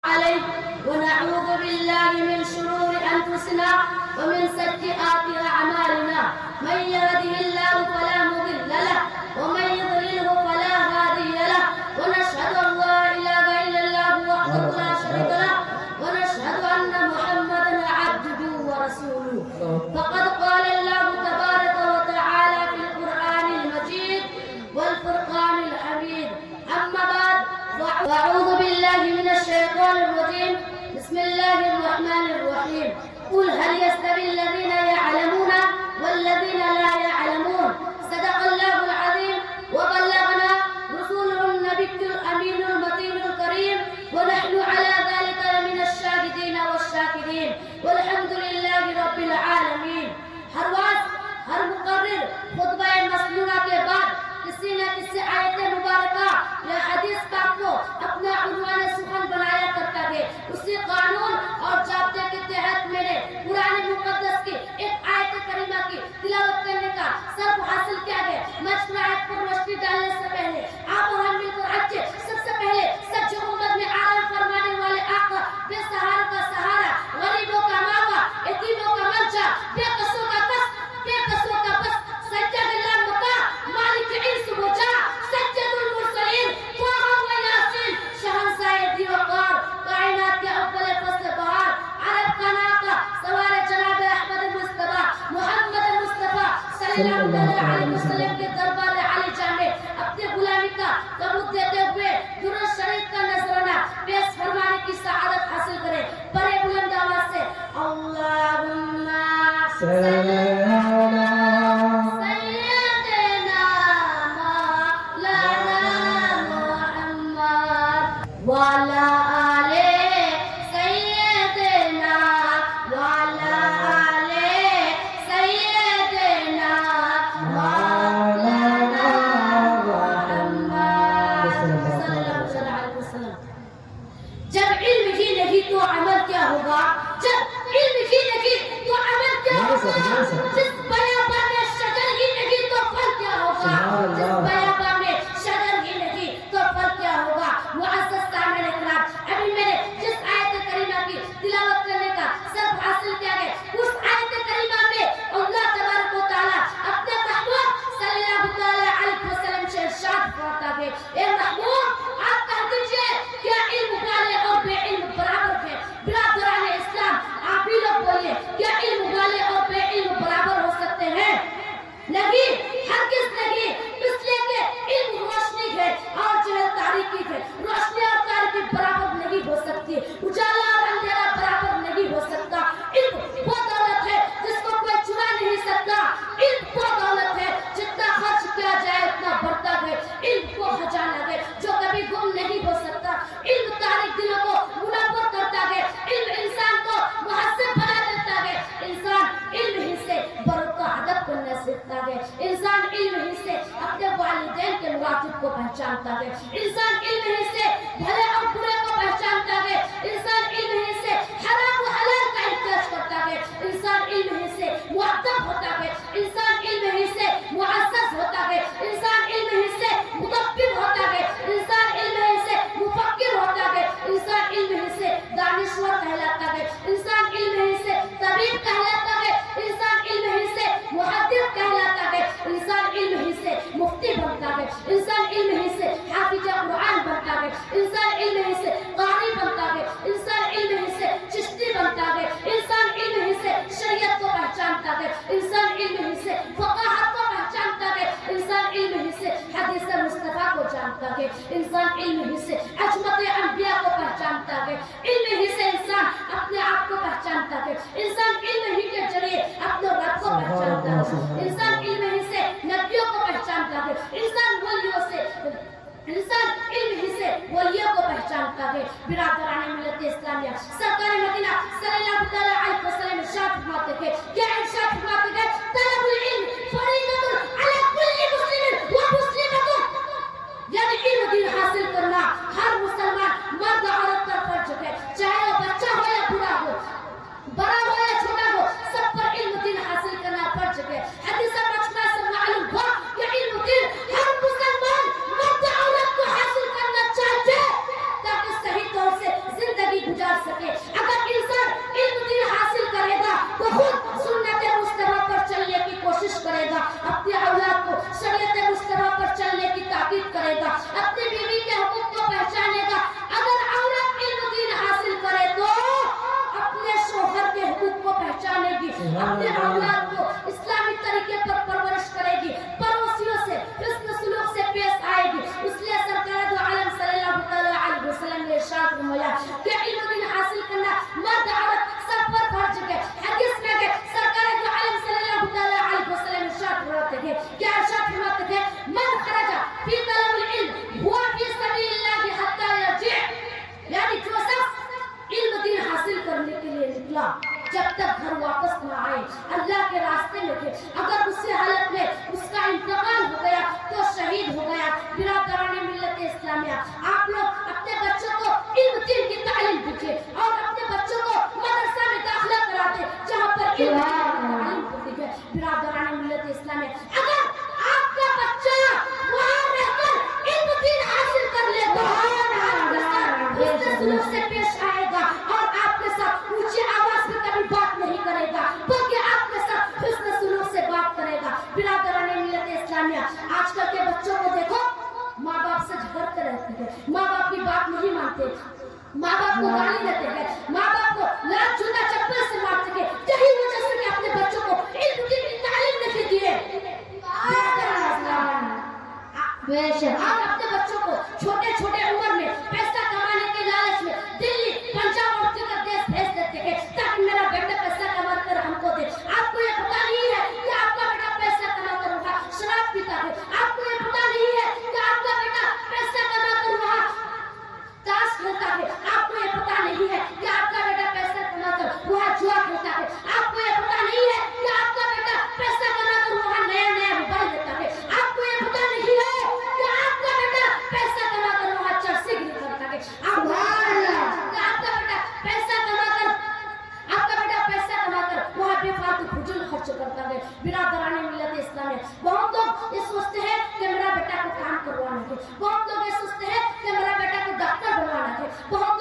عليه ونعوذ بالله من شرور أنفسنا ومن سيئات أعمالنا من يهده الله فلا مضل له ومن يضلله فلا هادي له ونشهد أن لا إله إلا الله وحده لا شريك له ونشهد أن محمدا عبده ورسوله فقد قال الله تبارك وتعالى في القرآن المجيد والفرقان الحميد أما بعد وأعوذ بالله من الشيطان الرجيم بسم الله الرحمن الرحيم قل هل يستوي الذين يعلمون والذين لا يعلمون صدق الله العظيم وبلغنا رسوله النبي الأمين المتين الكريم ونحن على ذلك من الشاهدين والشاكرين والحمد لله رب العالمين ہر واز ہر مقرر خطبہ مسنونہ کے بعد کسی نہ کسی آیت مبارکہ یا حدیث پاک کو اپنا عنوان سخن بنایا کرتا ہے. اسی قانون اور ضابطے کے تحت میں نے قرآن مقدس کی ایک آیت کریمہ کی تلاوت کرنے کا سبق حاصل کیا ہے. مشکل آیت پر روشنی ڈالنے سے پہلے آپ اور ہم مل کر اچھے سب سے پہلے سچ امت میں آرام فرمانے والے آقا, بے سہارا کا سہارا, غریبوں کا ماوا, یتیموں کا ملجا, بے قصوں کا قص, بے قصوں کا بس, سجد اللہ مکہ, مالک عرش و جاہ, سجد المرسلین, طه و یاسین, شہنشاہ دی وقار, کائنات کے اول فصل بہار, عرب کا ناقہ, سوار جناب احمد مصطفیٰ, محمد مصطفیٰ صلی اللہ علیہ وسلم کے دربار عالی جاہ میں اپنی غلامی کا ثبوت دیتے ہوئے درود شریف کا نذرانہ پیش فرمانے کی سعادت حاصل کریں. بڑے بلند آواز سے اللہم صلی وعلى آل سيدنا وعلى آل سيدنا مولانا محمد صلی اللہ علیہ وسلم. جب علم ہی نہیں تو عمل کیا ہوگا؟ جب علم ہی نہیں تو عمل کیا ہوگا؟ جس بیابان میں شجر ہی نہیں تو پھل کیا ہوگا؟ جس بیابان میں شجر ہی نہیں تو پھل کیا ہوگا؟ معزز سامعین اکرام, ابھی میں نے جس آیت کریمہ کی تلاوت کرنے کا سبق حاصل کیا ہے, اس آیت کریمہ میں اللہ تبارک و تعالی اپنے محبوب صلی اللہ علیہ وسلم سے ارشاد فرماتا ہے, اے محبوب آپ کہہ دیجئے کیا علم والے اور بے علم برابر ہے؟ برادران اسلام آپ ہی لوگ بولیے, کیا علم والے اور بے علم برابر ہو سکتے ہیں؟ نہیں, ہرگز نہیں, اس لیے کہ علم روشنی ہے اور جہل تاریکی ہے. روشنی اور تاریکی برابر نہیں ہو سکتی, اجالا اور اندھیرا برابر نہیں ہو سکتا. علم وہ دولت ہے جس کو کوئی چرا نہیں سکتا. علم وہ دولت ہے جتنا خرچ کیا جائے اتنا بڑھتا ہے. علم وہ خزانہ ہے جو کبھی گم نہیں ہو سکتا. علم تاریک دلوں کو منور کرتا ہے. علم انسان کو محسن بنا دیتا ہے. انسان علم ہی سے بڑوں کا ادب کرنا سیکھتا ہے. انسان علم ہی سے اپنے والدین کے مواقف کو پہچانتا ہے. انسان علم ہی سے بھلے اور برے کو پہچانتا ہے. انسان علم ہی سے حرام و حلال کا امتیاز کرتا ہے. انسان علم ہی سے مؤدب ہوتا ہے. انسان علم ہی سے معزز ہوتا ہے. انسان علم ہی سے مدبر ہوتا ہے. انسان علم ہی سے مفکر ہوتا ہے. انسان علم ہی سے دانشور کہلاتا ہے. انسان علم ہی سے طبیب کہلاتا ہے. انسان علم ہی سے محدث کہلاتا ہے. انسان علم ہی سے مفتی بنتا ہے. انسان علم ہی سے حافظ قرآن بنتا ہے. انسان علم ہی سے قاری بنتا ہے. انسان علم ہی سے چشتی بنتا ہے. انسان علم ہی سے شریعت کو پہچانتا ہے. انسان علم ہی سے فقاہت کو پہچانتا ہے. انسان علم ہی سے حدیث مصطفیٰ کو جانتا ہے. انسان علم ہی سے عظمت انبیاء کو پہچانتا ہے. علم ہی سے انسان اپنے آپ کو پہچانتا ہے. انسان علم ہی کے ذریعے اپنے رب کو پہچانتا ہے. انسان علم ہی سے نبیوں کو پہچانتا ہے. انسان علم ہی سے ولیوں کو پہچانتا ہے. برادران ملت اسلامیہ, سرکار مدینہ صلی اللہ علیہ وسلم ارشاد فرماتے ہیں, کیا ارشاد فرماتے ہیں, طلب العلم فریضۃ علی کل مسلم و مسلمۃ, یعنی علم دین حاصل کرنا ہر مسلمان مرد عورت پر فرض ہے, چاہے وہ بچہ ہو یا بوڑھا ہو, بڑا ہو یا چھوٹا ہو, سب پر علم دین حاصل کرنا فرض ہے. حدیث مجمع سے معلوم ہوا کہ علم دین ہر مسلمان مرد عورت کو حاصل کرنا چاہتے تاکہ صحیح طور سے زندگی کہ علم دین حاصل کرنا مرد عورت سب پر فرض ہے. حدیث میں کہ سرکار دو عالم صلی اللہ تعالی علیہ وسلم ارشاد فرماتے ہیں کہ ارشاد فرماتے ہیں من خرج فی طلب العلم هو فی سبیل اللہ حتی یرجع. یعنی جو شخص علم دین حاصل کرنے کے لیے نکلا جب تک گھر واپس نہ آئے اللہ کے راستے میں تھے, اگر اسی حالت میں اس کا انتقال ہو گیا تو شہید ہو گیا. برادران ملت اسلامیہ, آپ لوگ اپنے بچوں کو علم دین کی تعلیم دیجیے اور اپنے بچوں کو مدرسہ میں داخلہ کرا دیں جہاں پر علم دین کی تعلیم ہوتی ہے. برادران ملت اسلامیہ, اگر آپ کا بچہ وہاں رہ کر علم دین حاصل کر لے تو حسن سلوک سے پیش آئے گا اور آپ کے ساتھ اونچی آواز میں کبھی بات نہیں کرے گا بلکہ آپ کے ساتھ حسن سلوک سے بات کرے گا. برادران ملت اسلامیہ, آج کل کے بچوں کو دیکھو, ماں باپ سے جھگڑتے رہتے ہیں, ماں باپ کی بات نہیں مانتے, ماں باپ کو گالی دیتے ہیں, ماں باپ کو لات جوتا چپل سے مارتے ہیں. یہی وجہ سے کہ اپنے بچوں کو علم دین کی تعلیم نہیں دیے. آپ اپنے بچوں کو چھوٹے چھوٹے عمر میں پیسہ کمانے کے لالچ میں دلی, پنجاب اور دیگر دیش بھیج دیتے ہیں تاکہ میرا بیٹا پیسہ کما کر ہم کو دے. آپ کو یہ پتا نہیں ہے کہ آپ کا بیٹا پیسہ کما کر وہاں شراب پیتا ہے. آپ کو یہ پتا نہیں ہے کہ آپ کا بیٹا پیسہ کما کر وہاں تاش کھیلتا ہے. آپ کو یہ پتا نہیں ہے کہ آپ کا بیٹا پیسہ کما کر وہاں جوا کھیلتا ہے. آپ کو یہ پتا نہیں ہے کہ آپ کا بیٹا پیسہ کما کر وہاں نیا نیا موبائل لیتا ہے. آپ کو یہ پتا نہیں ہے کہ آپ کا بیٹا پیسہ کما کر وہاں چرسی گری کرتا ہے. آپ کا بیٹا پیسہ کما کر وہاں بے فالتو فضول خرچ کرتا ہے. برادران ملت اسلامیہ, بہت لوگ یہ سوچتے ہیں کہ میرا بیٹا کو کام کروانا ہے, بہت لوگ یہ سوچتے ہیں کہ میرا بیٹا کو ڈاکٹر بنوانا ہے, بہت